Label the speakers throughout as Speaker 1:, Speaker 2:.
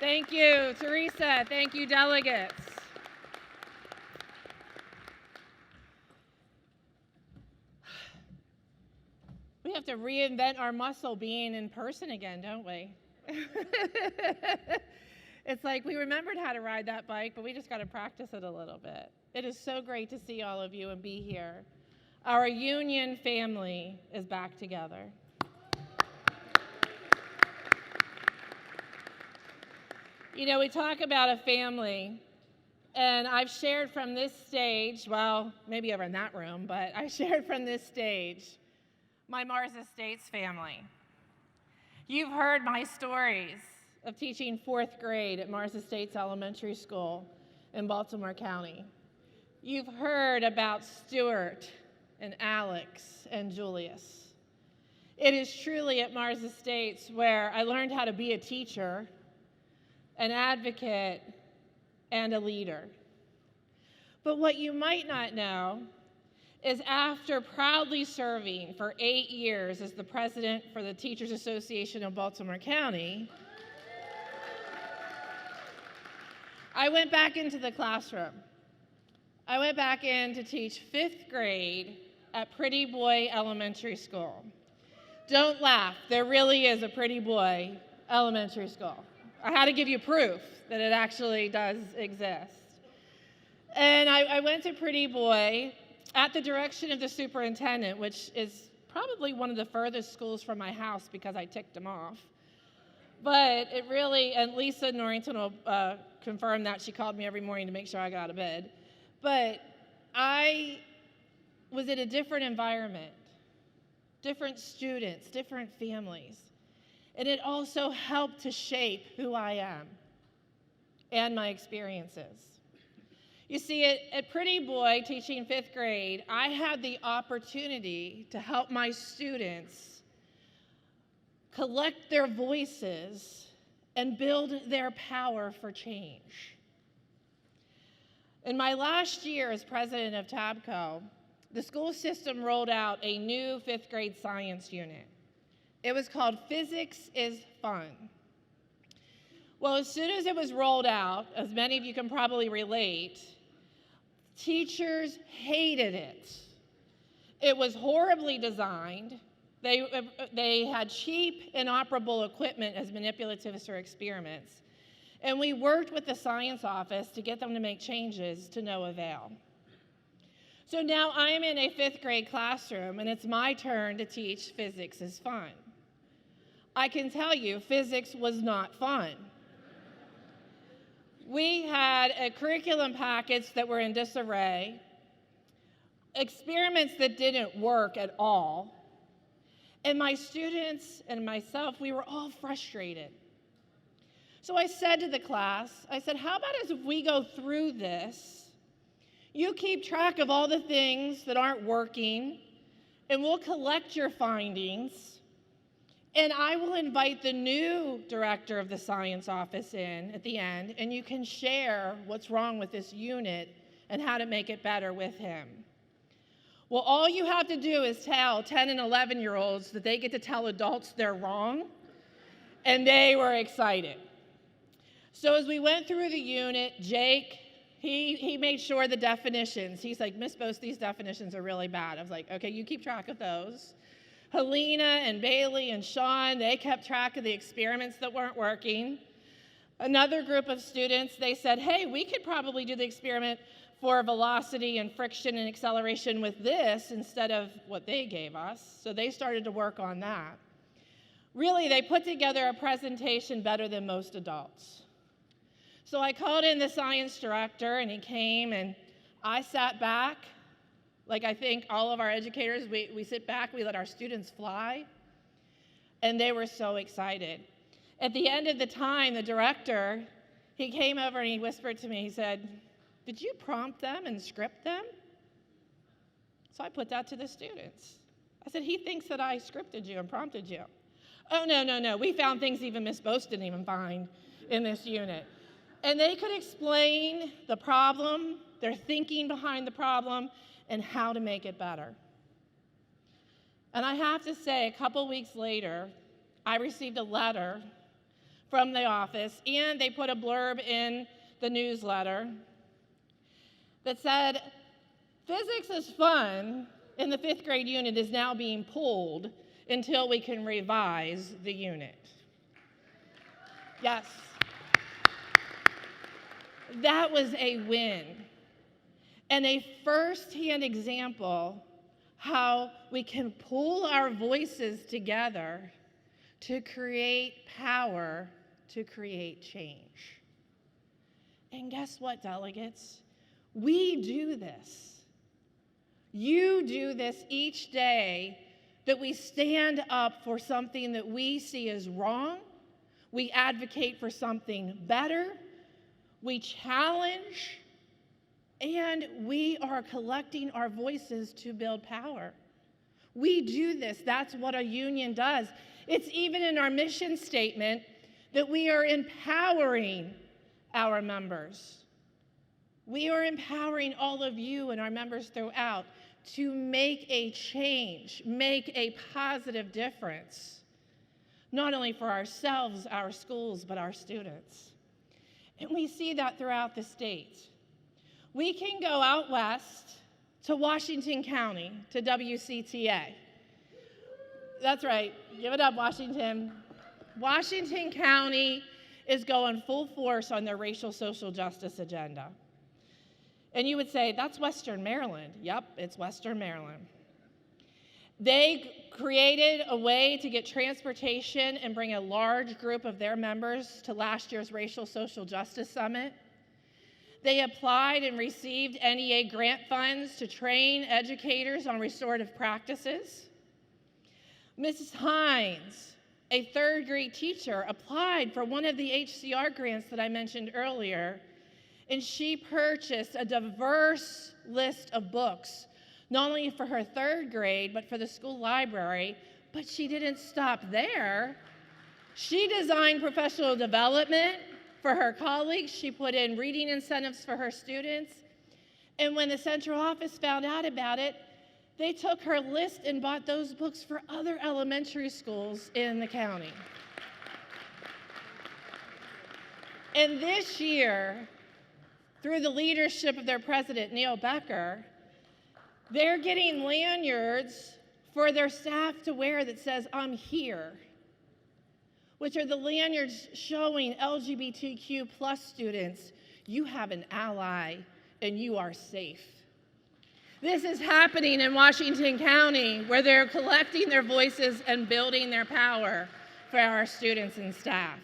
Speaker 1: Thank you, Teresa. Thank you, delegates. We have to reinvent our muscle being in person again, don't we? It's like we remembered how to ride that bike, but we just got to practice it a little bit. It is so great to see all of you and be here. Our union family is back together. You know, we talk about a family, and I've shared from this stage, well, maybe over in that room, but I shared from this stage my Mars Estates family. You've heard my stories of teaching 4th grade at Mars Estates Elementary School in Baltimore County. You've heard about Stuart and Alex and Julius. It is truly at Mars Estates where I learned how to be a teacher, an advocate, and a leader. But what you might not know is after proudly serving for 8 years as the president for the Teachers Association of Baltimore County, I went back into the classroom. I went back in to teach 5th grade at Pretty Boy Elementary School. Don't laugh, there really is a Pretty Boy Elementary School. I had to give you proof that it actually does exist. And I went to Pretty Boy at the direction of the superintendent, which is probably one of the furthest schools from my house because I ticked him off. But it really, and Lisa Norrington will confirm that. She called me every morning to make sure I got out of bed. But I was in a different environment, different students, different families. And it also helped to shape who I am and my experiences. You see, at Pretty Boy, teaching 5th grade, I had the opportunity to help my students collect their voices and build their power for change. In my last year as president of TABCO, the school system rolled out a new 5th grade science unit. It was called Physics is Fun. Well, as soon as it was rolled out, as many of you can probably relate, teachers hated it. It was horribly designed. They had cheap, inoperable equipment as manipulatives or experiments. And we worked with the science office to get them to make changes to no avail. So now I'm in a 5th grade classroom, and it's my turn to teach Physics is Fun. I can tell you, physics was not fun. We had a curriculum package that were in disarray, experiments that didn't work at all, and my students and myself, we were all frustrated. So I said to the class, I said, how about as if we go through this, you keep track of all the things that aren't working, and we'll collect your findings, and I will invite the new director of the science office in at the end, and you can share what's wrong with this unit and how to make it better with him. Well, all you have to do is tell 10 and 11-year-olds that they get to tell adults they're wrong, and they were excited. So as we went through the unit, Jake, he made sure the definitions. He's like, Miss Bost, these definitions are really bad. I was like, okay, you keep track of those. Helena and Bailey and Sean, they kept track of the experiments that weren't working. Another group of students, they said, hey, we could probably do the experiment for velocity and friction and acceleration with this instead of what they gave us. So they started to work on that. Really, they put together a presentation better than most adults. So I called in the science director, and he came, and I sat back. Like I think all of our educators, we sit back, we let our students fly, and they were so excited. At the end of the time, the director, he came over and he whispered to me, he said, did you prompt them and script them? So I put that to the students. I said, he thinks that I scripted you and prompted you. Oh, no, we found things even Miss Bost didn't even find in this unit. And they could explain the problem, their thinking behind the problem, and how to make it better. And I have to say, a couple weeks later, I received a letter from the office, and they put a blurb in the newsletter that said, physics is fun, and the 5th grade unit is now being pulled until we can revise the unit. Yes. That was a win, and a firsthand example how we can pull our voices together to create power, to create change. And guess what, delegates? We do this. You do this each day, that we stand up for something that we see as wrong. We advocate for something better. We challenge, and we are collecting our voices to build power. We do this. That's what a union does. It's even in our mission statement that we are empowering our members. We are empowering all of you and our members throughout to make a change, make a positive difference, not only for ourselves, our schools, but our students. And we see that throughout the state. We can go out west to Washington County, to WCTA. That's right, give it up, Washington. Washington County is going full force on their racial social justice agenda. And you would say, that's Western Maryland. Yep, it's Western Maryland. They created a way to get transportation and bring a large group of their members to last year's Racial Social Justice Summit. They applied and received NEA grant funds to train educators on restorative practices. Mrs. Hines, a 3rd grade teacher, applied for one of the HCR grants that I mentioned earlier, and she purchased a diverse list of books, not only for her 3rd grade, but for the school library. But she didn't stop there. She designed professional development for her colleagues. She put in reading incentives for her students. And when the central office found out about it, they took her list and bought those books for other elementary schools in the county. And this year, through the leadership of their president, Neil Becker, they're getting lanyards for their staff to wear that says, "I'm here," which are the lanyards showing LGBTQ plus students, you have an ally and you are safe. This is happening in Washington County, where they're collecting their voices and building their power for our students and staff.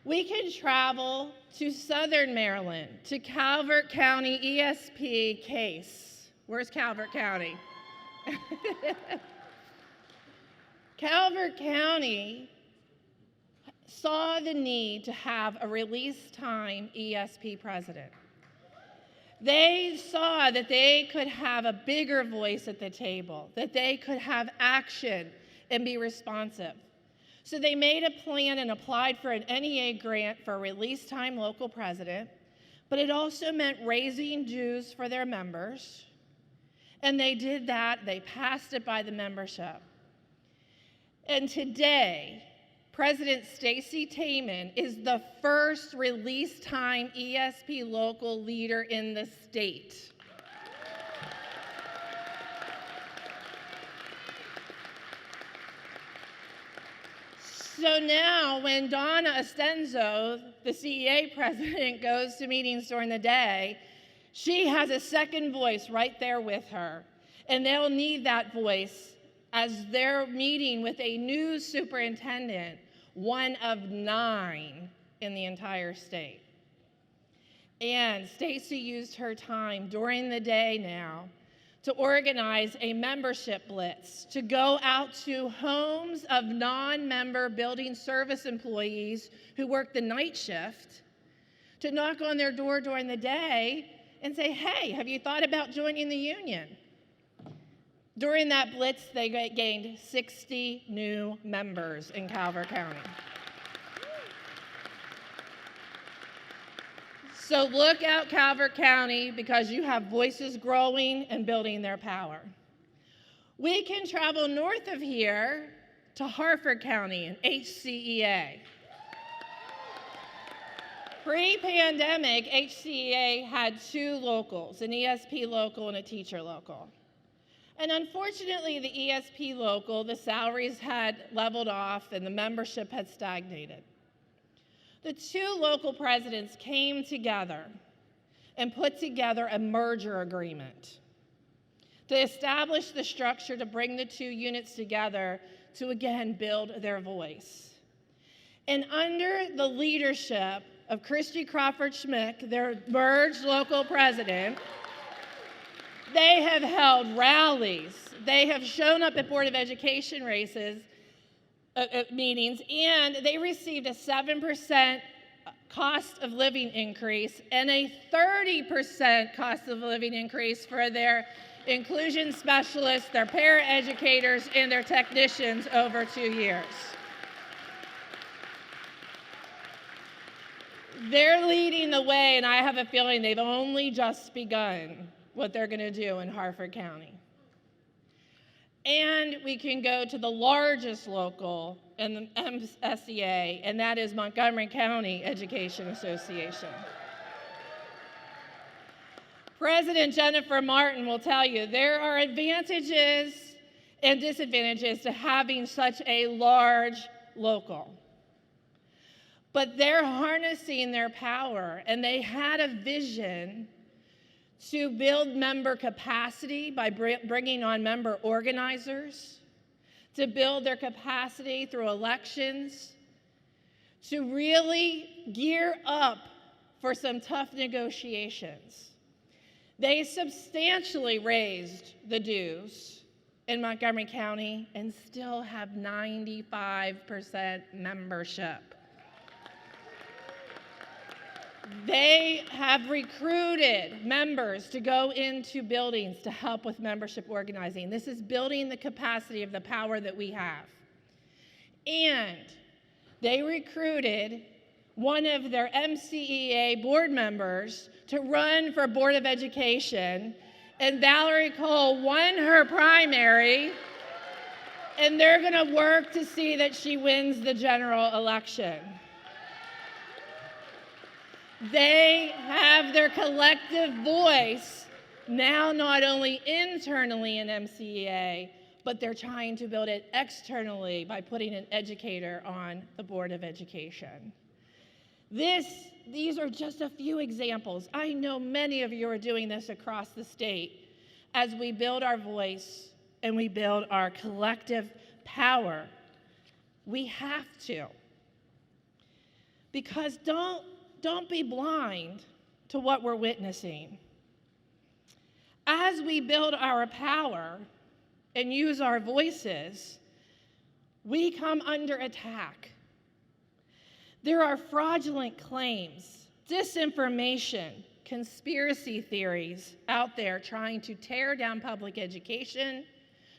Speaker 1: We can travel to Southern Maryland, to Calvert County ESP case. Where's Calvert County? Calvert County saw the need to have a release time ESP president. They saw that they could have a bigger voice at the table, that they could have action and be responsive. So they made a plan and applied for an NEA grant for a release time local president, but it also meant raising dues for their members. And they did that. They passed it by the membership. And today, President Stacey Taman is the first release time ESP local leader in the state. So now when Donna Estenzo, the CEA president, goes to meetings during the day, she has a second voice right there with her. And they'll need that voice as they're meeting with a new superintendent, one of 9 in the entire state. And Stacey used her time during the day now to organize a membership blitz, to go out to homes of non-member building service employees who work the night shift, to knock on their door during the day and say, hey, have you thought about joining the union? During that blitz, they gained 60 new members in Calvert County. So look out, Calvert County, because you have voices growing and building their power. We can travel north of here to Harford County and HCEA. Pre-pandemic, HCEA had 2 locals, an ESP local and a teacher local. And unfortunately, the ESP local, the salaries had leveled off and the membership had stagnated. The 2 local presidents came together and put together a merger agreement to establish the structure to bring the 2 units together to again build their voice. And under the leadership of Christy Crawford Schmick, their merged local president, they have held rallies. They have shown up at Board of Education meetings, and they received a 7% cost of living increase and a 30% cost of living increase for their inclusion specialists, their paraeducators, and their technicians over 2 years. They're leading the way, and I have a feeling they've only just begun what they're going to do in Harford County. And we can go to the largest local in the MSEA, and that is Montgomery County Education Association. President Jennifer Martin will tell you there are advantages and disadvantages to having such a large local. But they're harnessing their power, and they had a vision to build member capacity by bringing on member organizers, to build their capacity through elections, to really gear up for some tough negotiations. They substantially raised the dues in Montgomery County and still have 95% membership. They have recruited members to go into buildings to help with membership organizing. This is building the capacity of the power that we have. And they recruited one of their MSEA board members to run for Board of Education, and Valerie Cole won her primary, and they're going to work to see that she wins the general election. They have their collective voice now not only internally in MSEA, but they're trying to build it externally by putting an educator on the Board of Education. These are just a few examples. I know many of you are doing this across the state as we build our voice and we build our collective power. We have to. Because don't be blind to what we're witnessing. As we build our power and use our voices, we come under attack. There are fraudulent claims, disinformation, conspiracy theories out there trying to tear down public education,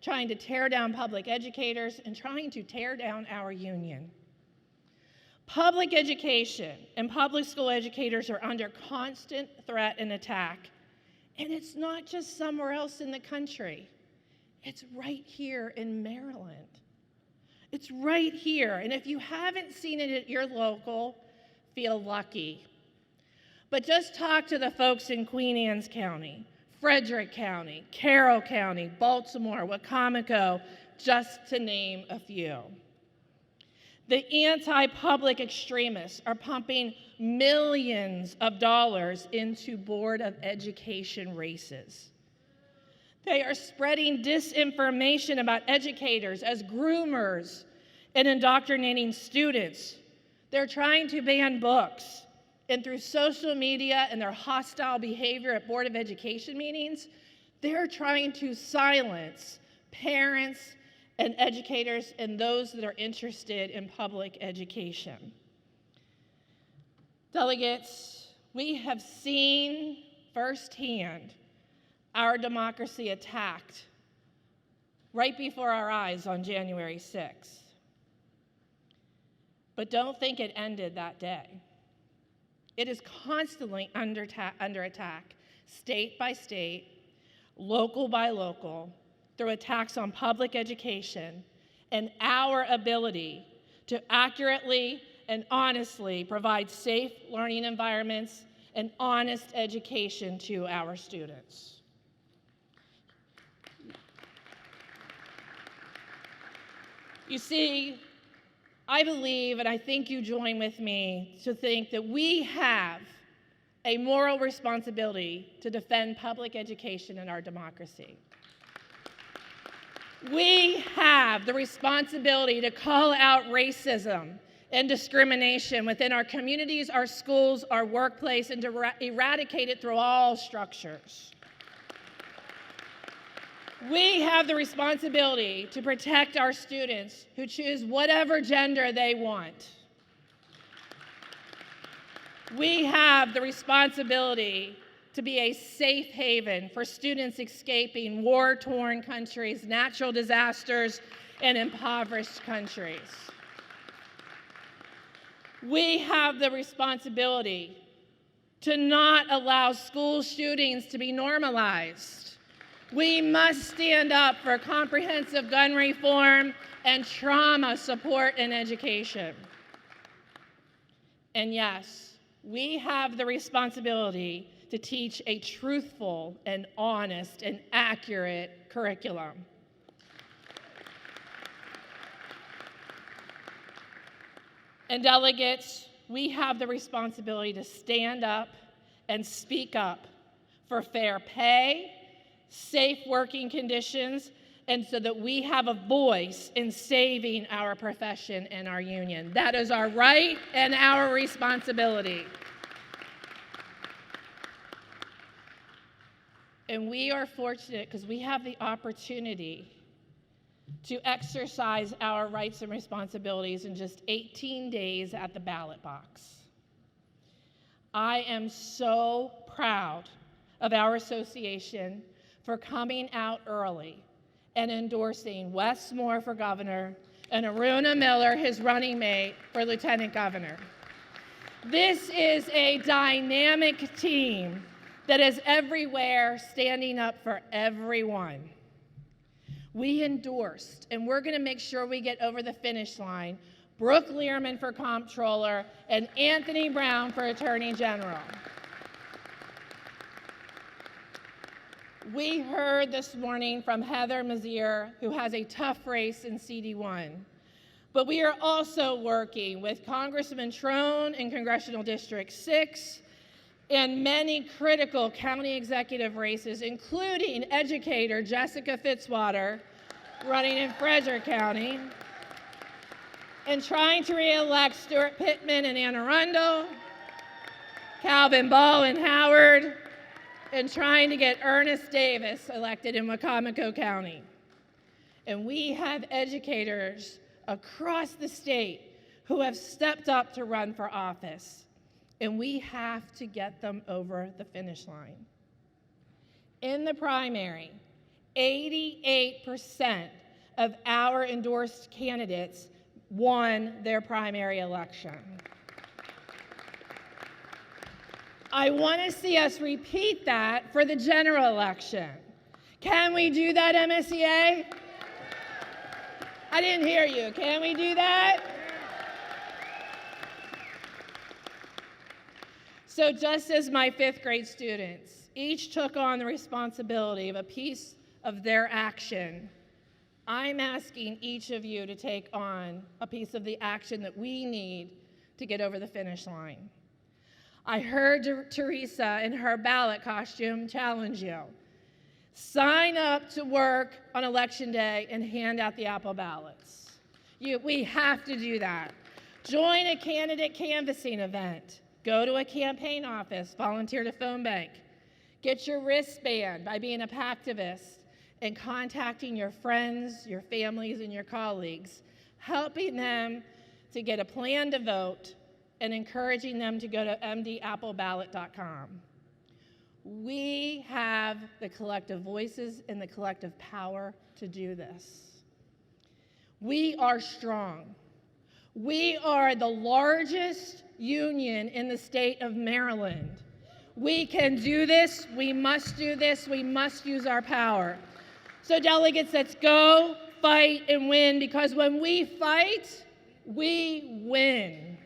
Speaker 1: trying to tear down public educators, and trying to tear down our union. Public education and public school educators are under constant threat and attack. And it's not just somewhere else in the country. It's right here in Maryland. It's right here. And if you haven't seen it at your local, feel lucky. But just talk to the folks in Queen Anne's County, Frederick County, Carroll County, Baltimore, Wacomico, just to name a few. The anti-public extremists are pumping millions of dollars into Board of Education races. They are spreading disinformation about educators as groomers and indoctrinating students. They're trying to ban books. And through social media and their hostile behavior at Board of Education meetings, they're trying to silence parents and educators and those that are interested in public education. Delegates, we have seen firsthand our democracy attacked right before our eyes on January 6th. But don't think it ended that day. It is constantly under attack, state by state, local by local, through attacks on public education and our ability to accurately and honestly provide safe learning environments and honest education to our students. You see, I believe, and I think you join with me, to think that we have a moral responsibility to defend public education in our democracy. We have the responsibility to call out racism and discrimination within our communities, our schools, our workplace, and to eradicate it through all structures. We have the responsibility to protect our students who choose whatever gender they want. We have the responsibility to be a safe haven for students escaping war-torn countries, natural disasters, and impoverished countries. We have the responsibility to not allow school shootings to be normalized. We must stand up for comprehensive gun reform and trauma support in education. And yes, we have the responsibility to teach a truthful and honest and accurate curriculum. And delegates, we have the responsibility to stand up and speak up for fair pay, safe working conditions, and so that we have a voice in saving our profession and our union. That is our right and our responsibility. And we are fortunate because we have the opportunity to exercise our rights and responsibilities in just 18 days at the ballot box. I am so proud of our association for coming out early and endorsing Wes Moore for governor and Aruna Miller, his running mate, for lieutenant governor. This is a dynamic team that is everywhere, standing up for everyone. We endorsed, and we're going to make sure we get over the finish line, Brooke Learman for comptroller and Anthony Brown for attorney general. We heard this morning from Heather Mazier, who has a tough race in CD1. But we are also working with Congressman Trone in Congressional District 6 and many critical county executive races, including educator Jessica Fitzwater, running in Frederick County, and trying to re-elect Stuart Pittman in Anne Arundel, Calvin Ball in Howard, and trying to get Ernest Davis elected in Wacomico County. And we have educators across the state who have stepped up to run for office, and we have to get them over the finish line. In the primary, 88% of our endorsed candidates won their primary election. I want to see us repeat that for the general election. Can we do that, MSEA? I didn't hear you. Can we do that? So just as my 5th grade students each took on the responsibility of a piece of their action, I'm asking each of you to take on a piece of the action that we need to get over the finish line. I heard Teresa in her ballot costume challenge you. Sign up to work on Election Day and hand out the Apple ballots. We have to do that. Join a candidate canvassing event. Go to a campaign office, volunteer to phone bank. Get your wristband by being a Pactivist and contacting your friends, your families, and your colleagues, helping them to get a plan to vote and encouraging them to go to mdappleballot.com. We have the collective voices and the collective power to do this. We are strong. We are the largest union in the state of Maryland. We can do this. We must do this. We must use our power. So delegates, let's go, fight, and win, because when we fight, we win.